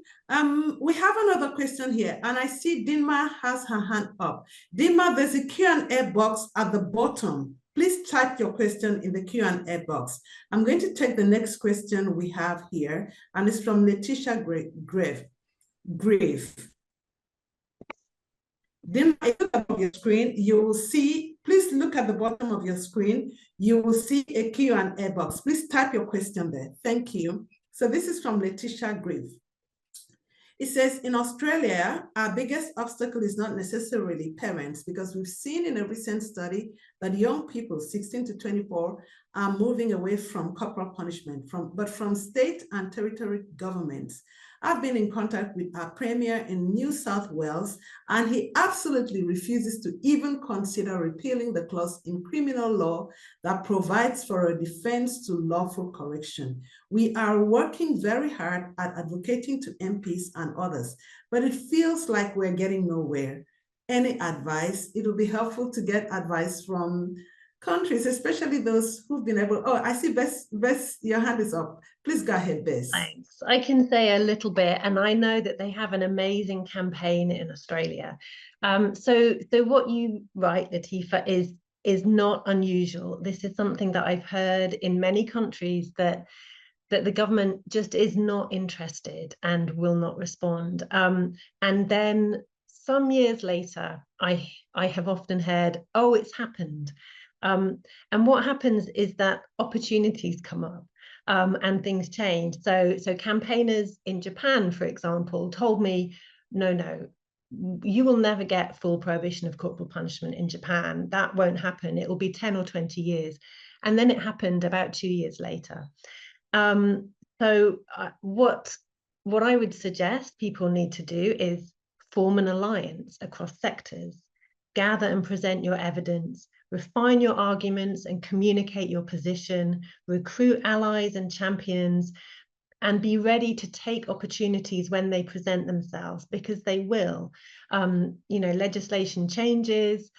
We have another question here, and I see Dinma has her hand up. Dinma, there's a Q&A box at the bottom. Please type your question in the Q&A box. I'm going to take the next question we have here, and it's from Letitia Grave. Dinma, if you look at your screen, you will see, please look at the bottom of your screen, you will see a Q&A box. Please type your question there. Thank you. So this is from Letitia Grave. It says, in Australia, our biggest obstacle is not necessarily parents, because we've seen in a recent study that young people, 16 to 24, are moving away from corporal punishment, but from state and territory governments. I've been in contact with our premier in New South Wales, and he absolutely refuses to even consider repealing the clause in criminal law that provides for a defense to lawful correction. We are working very hard at advocating to MPs and others, but it feels like we're getting nowhere. Any advice? It would be helpful to get advice from countries, especially those who've been able. Oh, I see Bess, your hand is up. Please go ahead, Bess. Thanks. I can say a little bit, and I know that they have an amazing campaign in Australia. So what you write, Latifa, is not unusual. This is something that I've heard in many countries, that the government just is not interested and will not respond. And then some years later, I have often heard, oh, it's happened. And what happens is that opportunities come up, and things change. So campaigners in Japan, for example, told me, no, you will never get full prohibition of corporal punishment in Japan. That won't happen. It will be 10 or 20 years. And then it happened about 2 years later. What I would suggest people need to do is form an alliance across sectors, gather and present your evidence, refine your arguments and communicate your position, recruit allies and champions, and be ready to take opportunities when they present themselves, because they will. Legislation changes,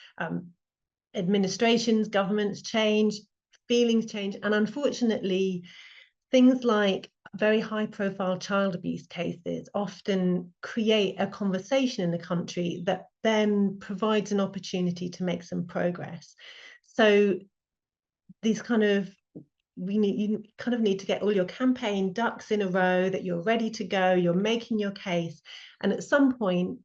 administrations, governments change, feelings change, and unfortunately, things like very high-profile child abuse cases often create a conversation in the country that then provides an opportunity to make some progress. So these you kind of need to get all your campaign ducks in a row, that you're ready to go, you're making your case, and at some point,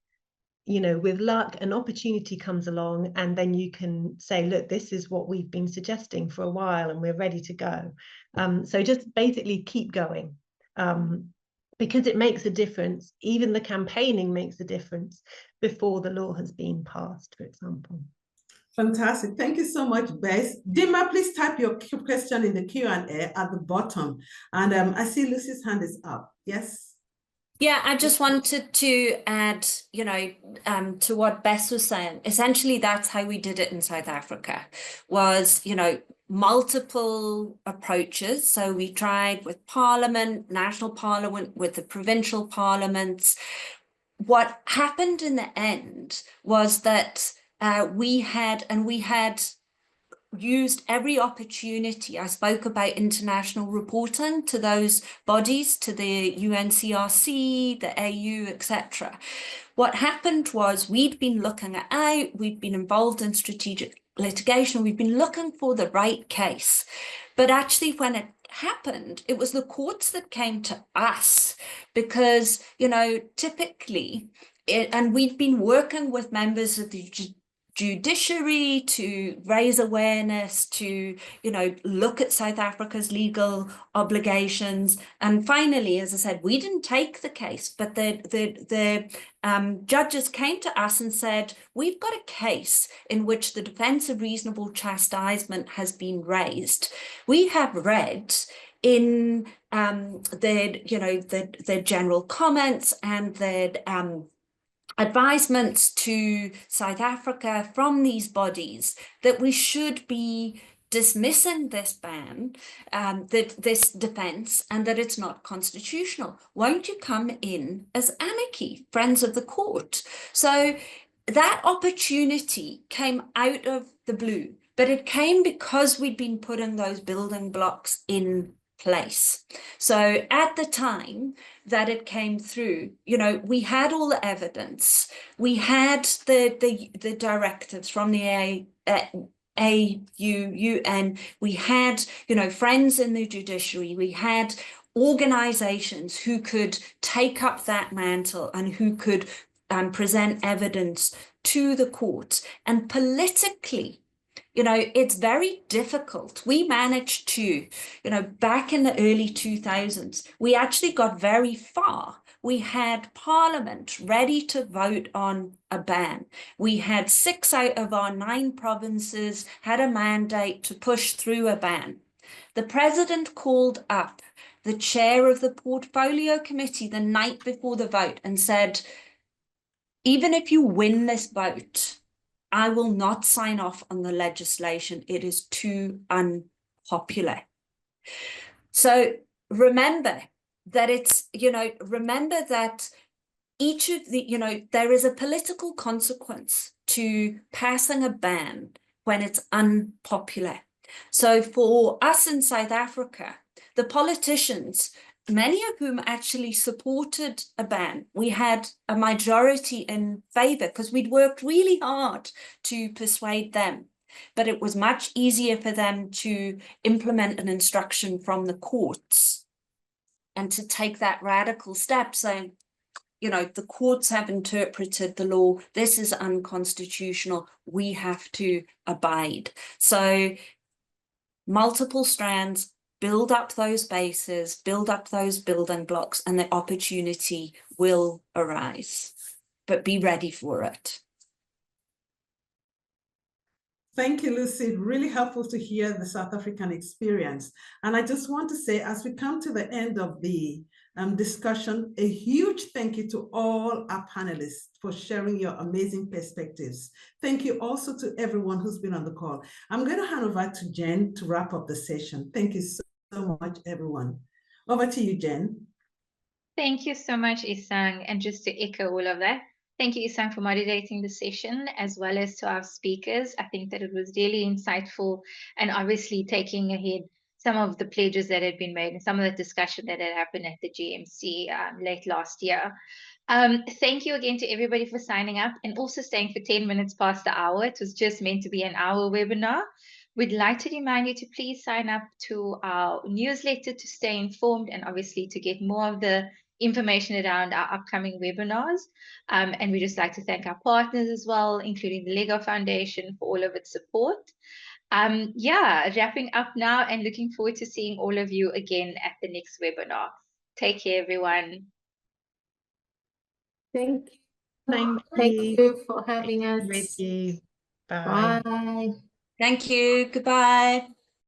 with luck, an opportunity comes along, and then you can say, look, this is what we've been suggesting for a while and we're ready to go. So just basically keep going, because it makes a difference. Even the campaigning makes a difference before the law has been passed, for example. Fantastic. Thank you so much, Bess. Dima, please type your question in the Q&A at the bottom. And I see Lucy's hand is up. Yes. Yeah, I just wanted to add, to what Bess was saying. Essentially, that's how we did it in South Africa, was, multiple approaches. So we tried with Parliament, National Parliament, with the provincial parliaments. What happened in the end was that we had used every opportunity. I spoke about international reporting to those bodies, to the UNCRC, the AU, etc. What happened was we'd been we'd been involved in strategic litigation, we'd been looking for the right case. But actually, when it happened, it was the courts that came to us, because, typically, and we've been working with members of the judiciary to raise awareness, to look at South Africa's legal obligations. And finally, as I said, we didn't take the case, but the judges came to us and said, we've got a case in which the defense of reasonable chastisement has been raised. We have read in the general comments and the advisements to South Africa from these bodies that we should be dismissing this ban, this defence, and that it's not constitutional. Won't you come in as amici, friends of the court? So that opportunity came out of the blue, but it came because we'd been putting those building blocks in place. So at the time that it came through, we had all the evidence. We had the directives from the UN. We had, friends in the judiciary. We had organizations who could take up that mantle and who could present evidence to the court. And politically, it's very difficult. We managed to, back in the early 2000s, we actually got very far. We had Parliament ready to vote on a ban. We had 6 out of our 9 provinces had a mandate to push through a ban. The president called up the chair of the portfolio committee the night before the vote and said, even if you win this vote, I will not sign off on the legislation. It is too unpopular. So remember that remember that each of the, there is a political consequence to passing a ban, when it's unpopular. So for us in South Africa, the politicians, many of whom actually supported a ban, we had a majority in favor because we'd worked really hard to persuade them. But it was much easier for them to implement an instruction from the courts and to take that radical step saying, you know, the courts have interpreted the law, this is unconstitutional, we have to abide. So multiple strands, build up those bases, build up those building blocks, and the opportunity will arise. But be ready for it. Thank you, Lucy. Really helpful to hear the South African experience. And I just want to say, as we come to the end of the discussion, a huge thank you to all our panelists for sharing your amazing perspectives. Thank you also to everyone who's been on the call. I'm going to hand over to Jen to wrap up the session. Thank you so much, everyone. Over to you, Jen. Thank you so much, Isang. And just to echo all of that, thank you, Isang, for moderating the session, as well as to our speakers. I think that it was really insightful and obviously taking ahead some of the pledges that had been made and some of the discussion that had happened at the GMC late last year. Thank you again to everybody for signing up and also staying for 10 minutes past the hour. It was just meant to be an hour webinar. We'd like to remind you to please sign up to our newsletter to stay informed and obviously to get more of the information around our upcoming webinars. And we just like to thank our partners as well, including the Lego Foundation, for all of its support. Yeah, wrapping up now and looking forward to seeing all of you again at the next webinar. Take care, everyone. Thank you. Thank you for having us. With you. Bye. Bye. Thank you. Goodbye.